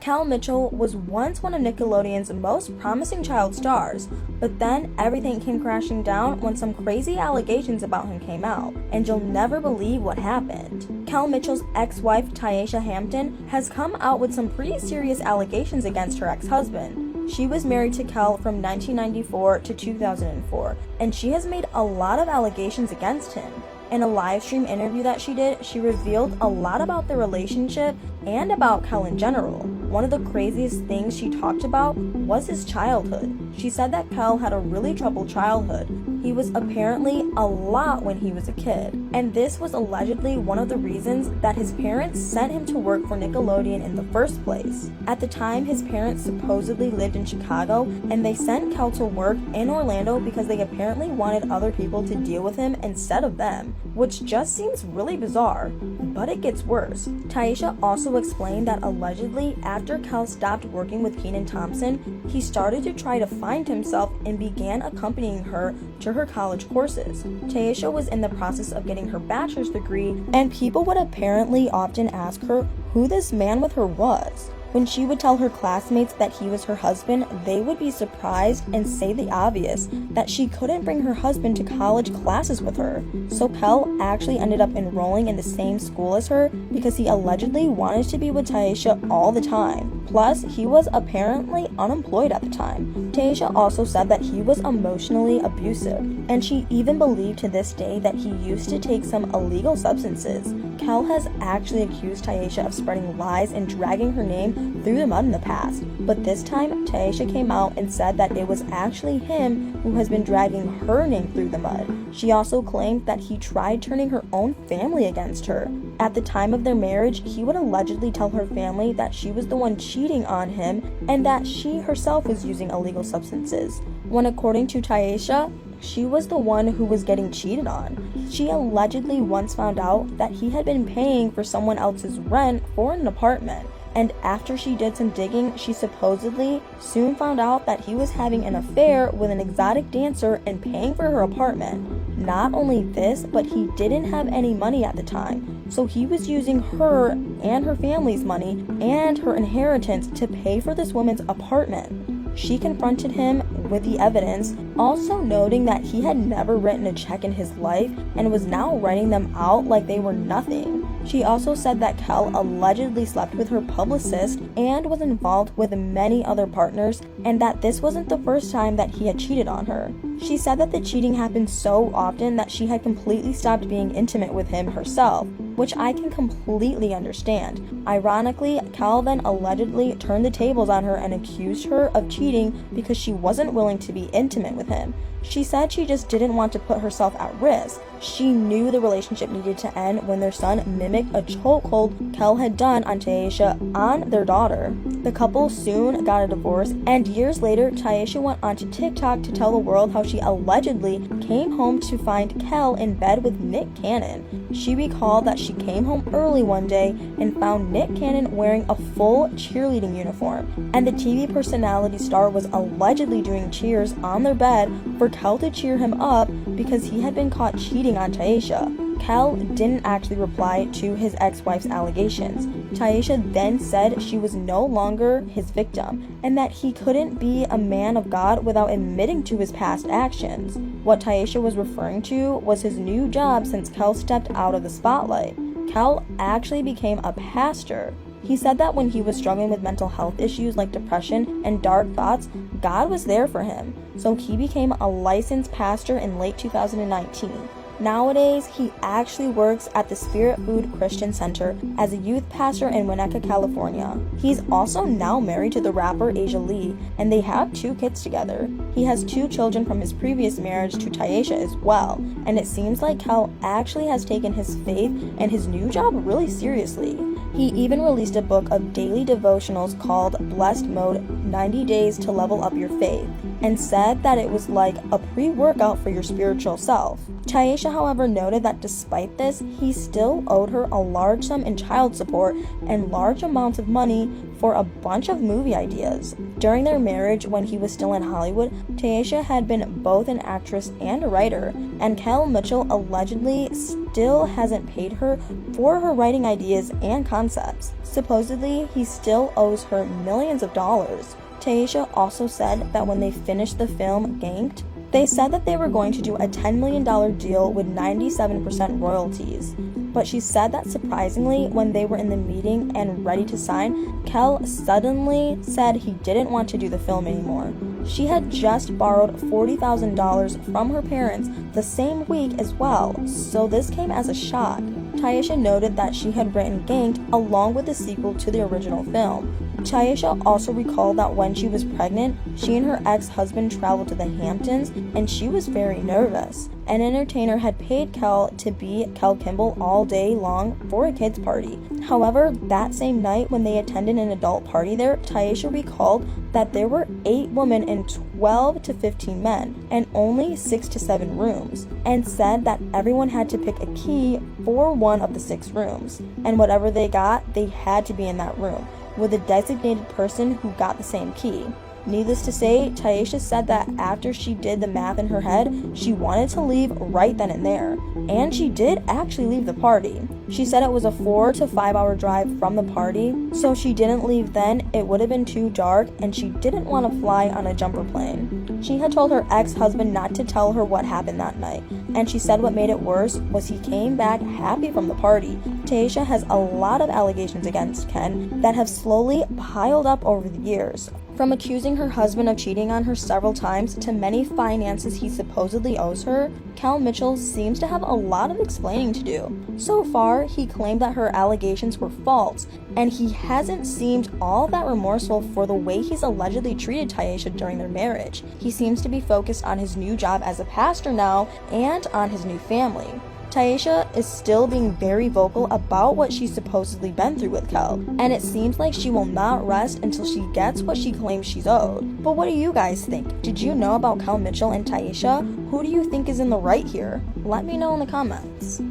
Kel Mitchell was once one of Nickelodeon's most promising child stars, but then everything came crashing down when some crazy allegations about him came out, and you'll never believe what happened. Kel Mitchell's ex-wife, Taisha Hampton, has come out with some pretty serious allegations against her ex-husband. She was married to Kel from 1994 to 2004, and she has made a lot of allegations against him. In a live stream interview that she did, she revealed a lot about their relationship and about Kel in general. One of the craziest things she talked about was his childhood. She said that Kel had a really troubled childhood. He was apparently a lot when he was a kid, and this was allegedly one of the reasons that his parents sent him to work for Nickelodeon in the first place. At the time, his parents supposedly lived in Chicago, and they sent Kel to work in Orlando because they apparently wanted other people to deal with him instead of them, which just seems really bizarre. But it gets worse. Taisha also explained that allegedly, after Kel stopped working with Kenan Thompson, he started to try to find himself and began accompanying her to her college courses. Taisha was in the process of getting her bachelor's degree, and people would apparently often ask her who this man with her was. When she would tell her classmates that he was her husband, they would be surprised and say the obvious, that she couldn't bring her husband to college classes with her. So Kel actually ended up enrolling in the same school as her because he allegedly wanted to be with Taisha all the time. Plus, he was apparently unemployed at the time. Taisha also said that he was emotionally abusive, and she even believed to this day that he used to take some illegal substances. Kel has actually accused Taisha of spreading lies and dragging her name through the mud in the past, but this time Taisha came out and said that it was actually him who has been dragging her name through the mud. She also claimed that he tried turning her own family against her. At the time of their marriage, he would allegedly tell her family that she was the one cheating on him and that she herself was using illegal substances, when according to Taisha, she was the one who was getting cheated on. She allegedly once found out that he had been paying for someone else's rent for an apartment, and after she did some digging, she supposedly soon found out that he was having an affair with an exotic dancer and paying for her apartment. Not only this, but he didn't have any money at the time, so he was using her and her family's money and her inheritance to pay for this woman's apartment. She confronted him with the evidence, also noting that he had never written a check in his life and was now writing them out like they were nothing. She also said that Kel allegedly slept with her publicist and was involved with many other partners, and that this wasn't the first time that he had cheated on her. She said that the cheating happened so often that she had completely stopped being intimate with him herself, which I can completely understand. Ironically, Kel then allegedly turned the tables on her and accused her of cheating because she wasn't willing to be intimate with him. She said she just didn't want to put herself at risk. She knew the relationship needed to end when their son mimicked a chokehold Kel had done on Taisha on their daughter. The couple soon got a divorce, and years later, Taisha went onto TikTok to tell the world how she allegedly came home to find Kel in bed with Nick Cannon. She recalled that she came home early one day and found Nick Cannon wearing a full cheerleading uniform, and the TV personality star was allegedly doing cheers on their bed for Kel to cheer him up because he had been caught cheating on Taisha. Kel didn't actually reply to his ex-wife's allegations. Taisha then said she was no longer his victim and that he couldn't be a man of God without admitting to his past actions. What Taisha was referring to was his new job since Kel stepped out of the spotlight. Kel actually became a pastor. He said that when he was struggling with mental health issues like depression and dark thoughts, God was there for him, so he became a licensed pastor in late 2019. Nowadays, he actually works at the Spirit Food Christian Center as a youth pastor in Winnetka, California. He's also now married to the rapper Asia Lee, and they have 2 kids together. He has 2 children from his previous marriage to Taisha as well, and it seems like Kel actually has taken his faith and his new job really seriously. He even released a book of daily devotionals called Blessed Mode 90 Days to Level Up Your Faith, and said that it was like a pre-workout for your spiritual self. Taisha, however, noted that despite this, he still owed her a large sum in child support and large amounts of money for a bunch of movie ideas. During their marriage, when he was still in Hollywood, Taisha had been both an actress and a writer, and Kel Mitchell allegedly still hasn't paid her for her writing ideas and concepts. Supposedly, he still owes her millions of dollars. Taisha also said that when they finished the film Ganked, they said that they were going to do a $10 million deal with 97% royalties. But she said that surprisingly, when they were in the meeting and ready to sign, Kel suddenly said he didn't want to do the film anymore. She had just borrowed $40,000 from her parents the same week as well, so this came as a shock. Taisha noted that she had written Ganked along with the sequel to the original film. Taisha also recalled that when she was pregnant, she and her ex-husband traveled to the Hamptons, and she was very nervous. An entertainer had paid Kel to be Kel Kimball all day long for a kids' party. However, that same night when they attended an adult party there, Taisha recalled that there were 8 women and 12 to 15 men, and only 6 to 7 rooms, and said that everyone had to pick a key for one of the 6 rooms, and whatever they got, they had to be in that room, with a designated person who got the same key. Needless to say, Taisha said that after she did the math in her head, she wanted to leave right then and there. And she did actually leave the party. She said it was a 4 to 5 hour drive from the party, so she didn't leave then, it would have been too dark, and she didn't want to fly on a jumper plane. She had told her ex-husband not to tell her what happened that night, and she said what made it worse was he came back happy from the party. Taisha has a lot of allegations against Ken that have slowly piled up over the years. From accusing her husband of cheating on her several times to many finances he supposedly owes her, Kel Mitchell seems to have a lot of explaining to do. So far, he claimed that her allegations were false, and he hasn't seemed all that remorseful for the way he's allegedly treated Taisha during their marriage. He seems to be focused on his new job as a pastor now and on his new family. Taisha is still being very vocal about what she's supposedly been through with Kel, and it seems like she will not rest until she gets what she claims she's owed. But what do you guys think? Did you know about Kel Mitchell and Taisha? Who do you think is in the right here? Let me know in the comments.